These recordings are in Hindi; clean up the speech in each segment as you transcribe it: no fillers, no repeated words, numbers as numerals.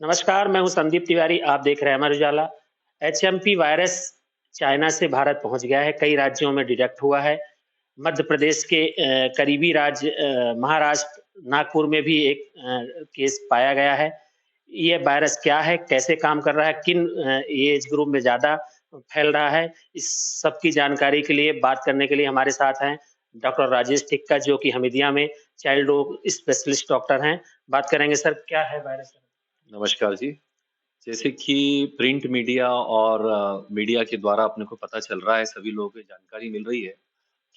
नमस्कार, मैं हूं संदीप तिवारी। आप देख रहे हैं Amar Ujala. HMP virus China से भारत पहुंच गया है, कई राज्यों में डिटेक्ट हुआ है। मध्य प्रदेश के करीबी राज्य महाराष्ट्र, नागपुर में भी एक केस पाया गया है। ये वायरस क्या है, कैसे काम कर रहा है, किन एज ग्रुप में ज़्यादा फैल रहा है, इस सब की जानकारी के लिए बात करने के लिए हमारे साथ हैं डॉक्टर राजेश टिक्का, जो कि हमीदिया में चाइल्ड स्पेशलिस्ट डॉक्टर हैं। बात करेंगे सर, क्या है वायरस? नमस्कार जी। जैसे कि प्रिंट मीडिया और मीडिया के द्वारा अपने को पता चल रहा है, सभी लोगों को जानकारी मिल रही है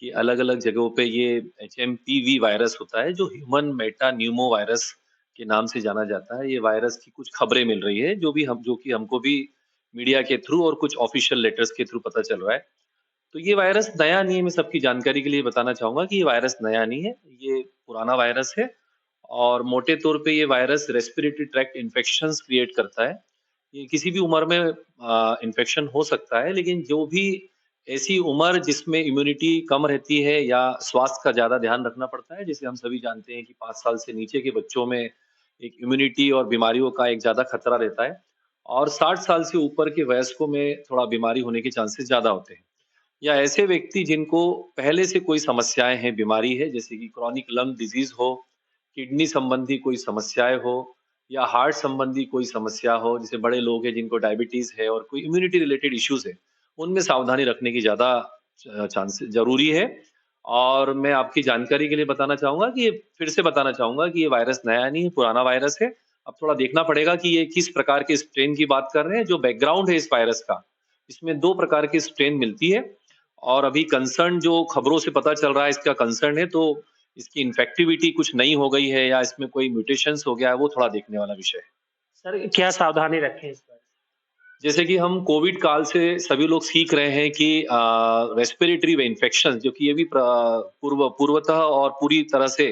कि अलग-अलग जगहों पे ये एचएमपीवी वायरस होता है, जो ह्यूमन मेटा न्यूमो वायरस के नाम से जाना जाता है। ये वायरस की कुछ खबरें मिल रही है, जो कि हमको भी मीडिया के थ्रू और कुछ ऑफिशियल लेटर्स के थ्रू पता चल रहा है। तो ये वायरस नया नहीं है, मैं सबकी जानकारी के लिए बताना चाहूँगा कि ये वायरस नया नहीं है, ये पुराना वायरस है और मोटे तौर पे ये virus respiratory tract infections create करता है। ये किसी भी उम्र में इन्फेक्शन हो सकता है, लेकिन जो भी ऐसी उम्र जिसमें इम्यूनिटी कम रहती है या स्वास्थ्य का ज़्यादा ध्यान रखना पड़ता है, जैसे हम सभी जानते हैं कि 5 साल से नीचे के बच्चों में एक इम्यूनिटी और बीमारियों का एक ज़्यादा खतरा रहता है और 60 साल से ऊपर के वयस्कों में थोड़ा बीमारी होने के चांसेस ज़्यादा होते हैं। या ऐसे व्यक्ति जिनको पहले से कोई समस्याएँ हैं, बीमारी है, जैसे कि क्रॉनिक लंग डिजीज़ हो, किडनी संबंधी कोई समस्याएँ हो या हार्ट संबंधी कोई समस्या हो, जैसे बड़े लोग हैं जिनको डायबिटीज़ है और कोई इम्यूनिटी रिलेटेड इश्यूज़ है, उनमें सावधानी रखने की ज़्यादा चांस ज़रूरी है। और मैं आपकी जानकारी के लिए बताना चाहूँगा कि फिर से बताना चाहूँगा कि ये वायरस नया नहीं है, पुराना वायरस है। अब थोड़ा देखना पड़ेगा कि ये किस प्रकार के स्ट्रेन की बात कर रहे हैं, जो बैकग्राउंड है इस वायरस का। इसमें 2 प्रकार की स्ट्रेन मिलती है और अभी कंसर्न जो खबरों से पता चल रहा है इसका कंसर्न है, तो इसकी इन्फेक्टिविटी कुछ नई हो गई है या इसमें कोई म्यूटेशंस हो गया है, वो थोड़ा देखने वाला विषय है। सर, क्या सावधानी रखें इस पर? जैसे कि हम कोविड काल से सभी लोग सीख रहे हैं कि रेस्पिरेटरी इन्फेक्शन जो कि ये भी पूर्वतः और पूरी तरह से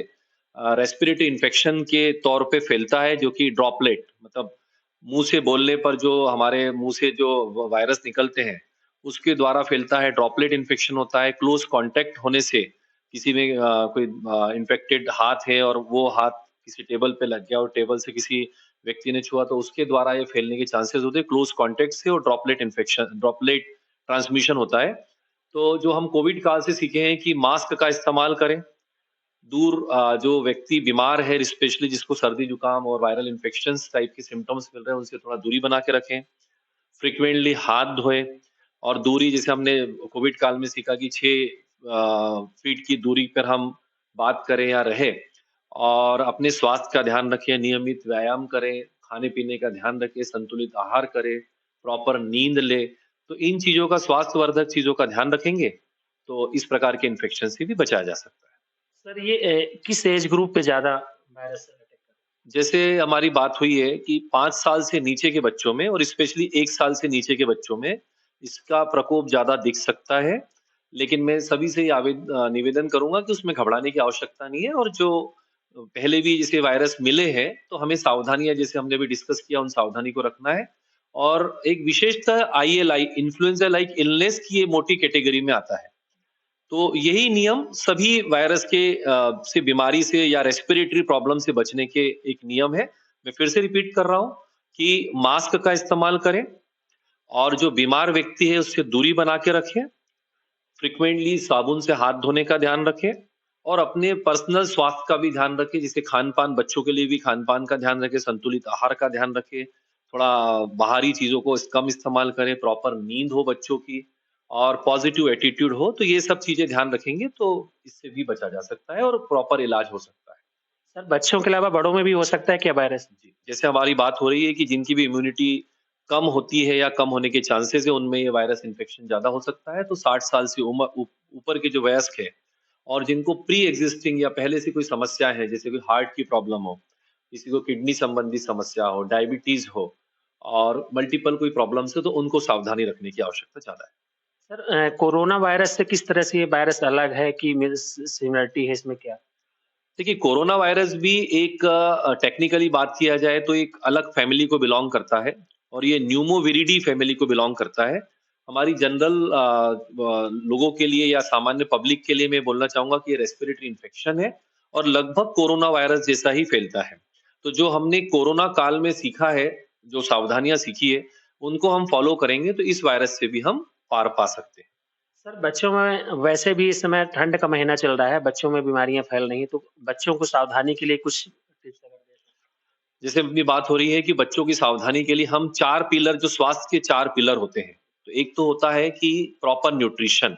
रेस्पिरेटरी इन्फेक्शन के तौर पे फैलता है, जो कि ड्रॉपलेट मतलब मुंह से बोलने पर जो हमारे मुंह से जो वायरस निकलते हैं उसके द्वारा फैलता है। ड्रॉपलेट इन्फेक्शन होता है क्लोज कांटेक्ट होने से, किसी में कोई इन्फेक्टेड हाथ है और वो हाथ किसी टेबल पे लग गया और टेबल से किसी व्यक्ति ने छुआ तो उसके द्वारा ये फैलने के चांसेस होते हैं क्लोज कांटेक्ट से और ड्रॉपलेट ट्रांसमिशन होता है। तो जो हम कोविड काल से सीखे हैं कि मास्क का इस्तेमाल करें, जो व्यक्ति बीमार है स्पेशली जिसको सर्दी जुकाम और वायरल इन्फेक्शंस टाइप के सिम्टम्स मिल रहे हैं उनसे थोड़ा दूरी बना के रखें। फ्रीक्वेंटली हाथ धोएं और दूरी जैसे हमने कोविड काल में सीखा कि 6 फीट की दूरी पर हम बात करें या रहे और अपने स्वास्थ्य का ध्यान रखें, नियमित व्यायाम करें, खाने-पीने का ध्यान रखें, संतुलित आहार करें, प्रॉपर नींद लें। तो इन चीज़ों का स्वास्थ्यवर्धक चीज़ों का ध्यान रखेंगे, तो इस प्रकार के इन्फेक्शन से भी बचा जा सकता है। सर, ये किस एज ग्रुप पे ज़्यादा वायरस अटैक कर? जैसे हमारी बात हुई है कि 5 साल से नीचे के बच्चों में और स्पेशली 1 साल से नीचे के बच्चों में इसका प्रकोप ज़्यादा दिख सकता है। लेकिन मैं सभी से ये निवेदन करूँगा कि उसमें घबराने की आवश्यकता नहीं है और जो पहले भी जैसे वायरस मिले हैं, तो हमें सावधानियाँ जैसे हमने अभी डिस्कस किया, उन सावधानी को रखना है। और एक विशेषतः आईएलआई इन्फ्लुएंजा लाइक इलनेस की ये मोटी कैटेगरी में आता है। तो यही नियम सभी वायरस के से बीमारी से या रेस्पिरेटरी प्रॉब्लम से बचने के एक नियम है। मैं फिर से रिपीट कर रहा हूँ कि मास्क का इस्तेमाल करें और जो बीमार व्यक्ति है उससे दूरी बना के रखें। फ्रीक्वेंटली साबुन से हाथ धोने का ध्यान रखें और अपने पर्सनल स्वास्थ्य का भी ध्यान रखें, जैसे खान-पान बच्चों के लिए भी खान-पान का ध्यान रखें, संतुलित आहार का ध्यान रखें, थोड़ा बाहरी चीज़ों को कम इस्तेमाल करें, प्रॉपर नींद हो बच्चों की और पॉजिटिव एटीट्यूड हो, तो ये सब चीज़ें ध्यान रखेंगे तो इससे भी बचा जा सकता है और प्रॉपर इलाज हो सकता है। सर, बच्चों के अलावा बड़ों में भी हो सकता है क्या वायरस? जी, जैसे हमारी बात हो रही है कि जिनकी भी इम्यूनिटी कम होती है या कम होने के चांसेस है, उनमें ये वायरस इन्फेक्शन ज़्यादा हो सकता है, तो 60 साल से ऊपर के जो वयस्क है और जिनको प्री एक्जिस्टिंग या पहले से कोई समस्या है, जैसे कोई हार्ट की प्रॉब्लम हो, किसी को किडनी संबंधी समस्या हो, डायबिटीज़ हो और मल्टीपल कोई प्रॉब्लम्स हो, तो उनको सावधानी रखने की आवश्यकता ज़्यादा है। सर, कोरोना वायरस से किस तरह से ये वायरस अलग है कि सिमिलरिटी है इसमें क्या? देखिए, कोरोना वायरस भी एक टेक्निकली बात किया जाए तो एक अलग फैमिली को बिलॉन्ग करता है और ये न्यूमोविरिडी फैमिली को बिलॉन्ग करता है। हमारी जनरल लोगों के लिए या सामान्य पब्लिक के लिए मैं बोलना चाहूँगा कि ये रेस्पिरेटरी इन्फेक्शन है और लगभग कोरोना वायरस जैसा ही फैलता है। तो जो हमने कोरोना काल में सीखा है, जो सावधानियाँ सीखी है, उनको हम फॉलो करेंगे तो इस वायरस से भी हम पार पा सकते हैं। सर, बच्चों में वैसे भी इस समय ठंड का महीना चल रहा है, बच्चों में बीमारियाँ फैल रही हैं, तो बच्चों को सावधानी के लिए कुछ टिप्स अगर दें तो? जैसे अपनी बात हो रही है कि बच्चों की सावधानी के लिए हम 4 पिलर जो स्वास्थ्य के 4 पिलर होते हैं। तो एक तो होता है कि प्रॉपर न्यूट्रिशन।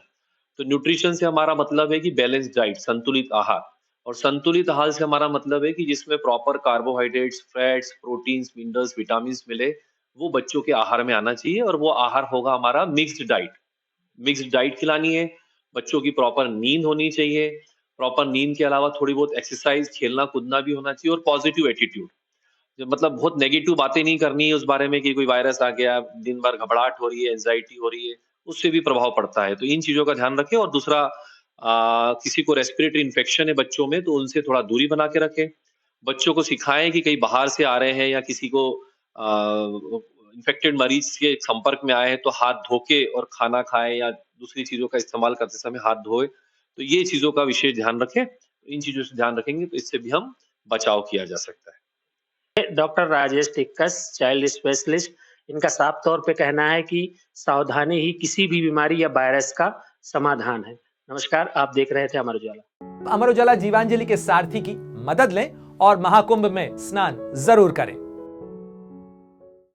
तो न्यूट्रिशन से हमारा मतलब है कि बैलेंस्ड डाइट, संतुलित आहार। और संतुलित आहार से हमारा मतलब है कि जिसमें proper carbohydrates, fats, proteins, minerals, vitamins मिले, वो बच्चों के आहार में आना चाहिए और वो आहार होगा हमारा मिक्स्ड डाइट। मिक्स्ड डाइट खिलानी है, बच्चों की प्रॉपर नींद होनी चाहिए, प्रॉपर नींद के अलावा थोड़ी बहुत एक्सरसाइज, खेलना-कूदना भी होना चाहिए और पॉजिटिव एटीट्यूड। जो मतलब बहुत नेगेटिव बातें नहीं करनी है उस बारे में कि कोई वायरस आ गया, दिन भर घबराहट हो रही है, एंग्जायटी हो रही है, उससे भी प्रभाव पड़ता है। तो इन चीज़ों का ध्यान रखें और दूसरा किसी को रेस्पिरेटरी इन्फेक्शन है बच्चों में तो उनसे थोड़ा दूरी बना के रखें। बच्चों को सिखाएँ कि कहीं बाहर से आ रहे हैं या किसी को इन्फेक्टेड मरीज के संपर्क में आए हैं तो हाथ धो के और खाना खाएँ या दूसरी चीज़ों का इस्तेमाल करते समय हाथ धोएँ। तो ये चीज़ों का विशेष ध्यान रखें। इन चीज़ों से ध्यान रखेंगे तो इससे भी हम बचाव किया जा सकता है। डॉक्टर राजेश टिक्कस, चाइल्ड स्पेशलिस्ट, इनका साफ तौर पे कहना है कि सावधानी ही किसी भी बीमारी या वायरस का समाधान है। नमस्कार, आप देख रहे थे अमर उजाला। अमर उजाला जीवांजलि के सारथी की मदद लें और महाकुंभ में स्नान जरूर करें।